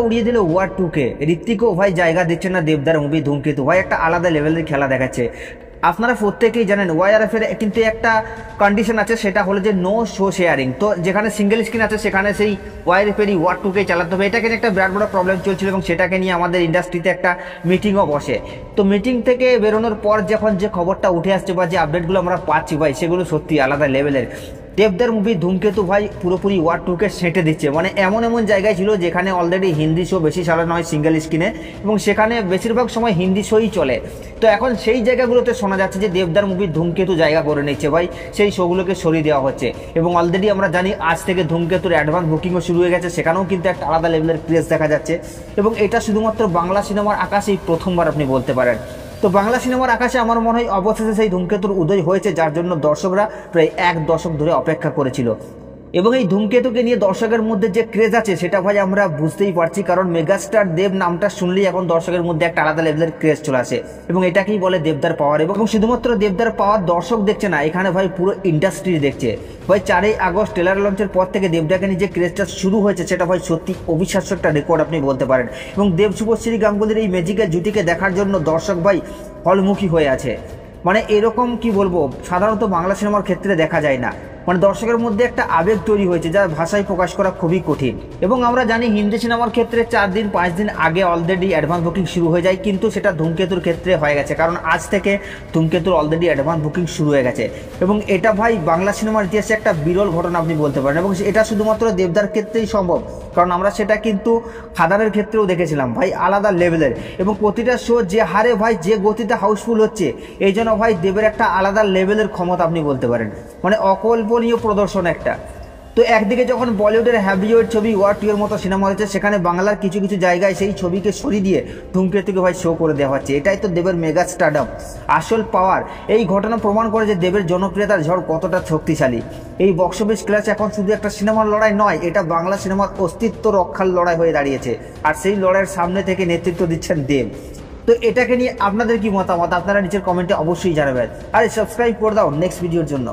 উড়িয়ে দিল ওয়ার 2কে। ঋত্বিকও ভাই জায়গা দিচ্ছে না দেবদার মুভি ধূমকেতু, ভাই একটা আলাদা লেভেলের খেলা দেখাচ্ছে। আপনারা প্রত্যেকেই জানেন ওয়াইআরএফ এর কিন্তু একটা কন্ডিশন আছে, সেটা হলো যে নো শো শেয়ারিং। তো যেখানে সিঙ্গেল স্ক্রিন আছে সেখানে সেই ওয়াইআরএফ এরই ওয়ার 2কে চালাতে হবে, এটাকে একটা বিরাট বড় প্রবলেম চলছিল এবং সেটাকে নিয়ে আমাদের ইন্ডাস্ট্রিতে একটা মিটিংও বসে। তো মিটিং থেকে বেরোনোর পর যখন যে খবরটা উঠে আসছে বা যে আপডেটগুলো আমরা পাচ্ছি ভাই, সেগুলো সত্যি আলাদা লেভেলের। দেবদার মুভি ধূমকেতু ভাই পুরোপুরি ওয়ার 2কে সেঁটে দিচ্ছে, মানে এমন এমন জায়গায় ছিল যেখানে অলরেডি হিন্দি শো বেশি চালানো হয় সিঙ্গেল স্ক্রিনে, এবং সেখানে বেশিরভাগ সময় হিন্দি শোই চলে। তো এখন সেই জায়গাগুলোতে শোনা যাচ্ছে যে দেবদার মুভি ধূমকেতু জায়গা করে নিচ্ছে ভাই, সেই শোগুলোকে সরিয়ে দেওয়া হচ্ছে। এবং অলরেডি আমরা জানি আজ থেকে ধূমকেতুর অ্যাডভান্স বুকিংও শুরু হয়ে গেছে, সেখানেও কিন্তু একটা আলাদা লেভেলের ক্রেজ দেখা যাচ্ছে। এবং এটা শুধুমাত্র বাংলা সিনেমার আকাশেই প্রথমবার আপনি বলতে পারেন। তো বাংলা সিনেমার আকাশে আমার মনে হয় অবশেষে সেই ধূমকেতুর উদয় হয়েছে, যার জন্য দর্শকরা প্রায় 1 দশক ধরে অপেক্ষা করেছিল। এবং এই ধূমকেতুকে নিয়ে দর্শকের মধ্যে যে ক্রেজ আছে সেটা ভাই আমরা বুঝতেই পারছি, কারণ মেগাস্টার দেব নামটা শুনলেই এখন দর্শকের মধ্যে একটা আলাদা লেভেলের ক্রেজ চলে আসে, এবং এটাকেই বলে দেবদার পাওয়ার। এবং শুধুমাত্র দেবদার পাওয়ার দর্শক দেখছে না, এখানে ভাই পুরো ইন্ডাস্ট্রি দেখছে। ভাই 4ই আগস্ট ট্রেলার লঞ্চের পর থেকে দেবদাকে নিয়ে যে ক্রেজটা শুরু হয়েছে সেটা ভাই সত্যি অবিশ্বাস্য একটা রেকর্ড আপনি বলতে পারেন। এবং দেব শুভশ্রী গাঙ্গুলির এই ম্যাজিক্যাল জুটিকে দেখার জন্য দর্শক ভাই হলমুখী হয়ে আছে। মানে এরকম কি বলবো, সাধারণত বাংলা সিনেমার ক্ষেত্রে দেখা যায় না। মানে দর্শকের মধ্যে একটা আবেগ তৈরি হয়েছে যার ভাষায় প্রকাশ করা খুবই কঠিন। এবং আমরা জানি হিন্দি সিনেমার ক্ষেত্রে 4 দিন 5 দিন আগে অলরেডি অ্যাডভান্স বুকিং শুরু হয়ে যায়, কিন্তু সেটা ধূমকেতুর ক্ষেত্রে হয়ে গেছে, কারণ আজ থেকে ধূমকেতুর অলরেডি অ্যাডভান্স বুকিং শুরু হয়ে গেছে। এবং এটা ভাই বাংলা সিনেমার ইতিহাসে একটা বিরল ঘটনা আপনি বলতে পারেন। এবং এটা শুধুমাত্র দেবদার ক্ষেত্রেই সম্ভব, কারণ আমরা সেটা কিন্তু খাদানের ক্ষেত্রেও দেখেছিলাম ভাই, আলাদা লেভেলের। এবং প্রতিটা শো যে হারে ভাই যে গতিতে হাউসফুল হচ্ছে, এই জন্য ভাই দেবের একটা আলাদা লেভেলের ক্ষমতা আপনি বলতে পারেন, মানে অকল্পনীয় প্রদর্শন একটা। তো একদিকে যখন বলিউডের হ্যাভিওয়েট ছবি ওয়ার 2 এর মতো সিনেমা হচ্ছে, সেখানে বাংলার কিছু কিছু জায়গায় সেই ছবিকে সরিয়ে দিয়ে ধূমকেতুকে ভাই শো করে দেওয়া হচ্ছে। এটাই তো দেবের মেগা স্টারডম, আসল পাওয়ার। এই ঘটনা প্রমাণ করে যে দেবের জনপ্রিয়তার ঝড় কতটা শক্তিশালী। এই বক্স অফিস ক্লাস এখন শুধু একটা সিনেমার লড়াই নয়, এটা বাংলা সিনেমার অস্তিত্ব রক্ষার লড়াই হয়ে দাঁড়িয়েছে। আর সেই লড়াইয়ের সামনে থেকে নেতৃত্ব দিচ্ছেন দেব। তো এটাকে নিয়ে আপনাদের কি মতামত, আপনারা নিচের কমেন্টে অবশ্যই জানাবেন। আর সাবস্ক্রাইব করে দাও নেক্সট ভিডিওর জন্য।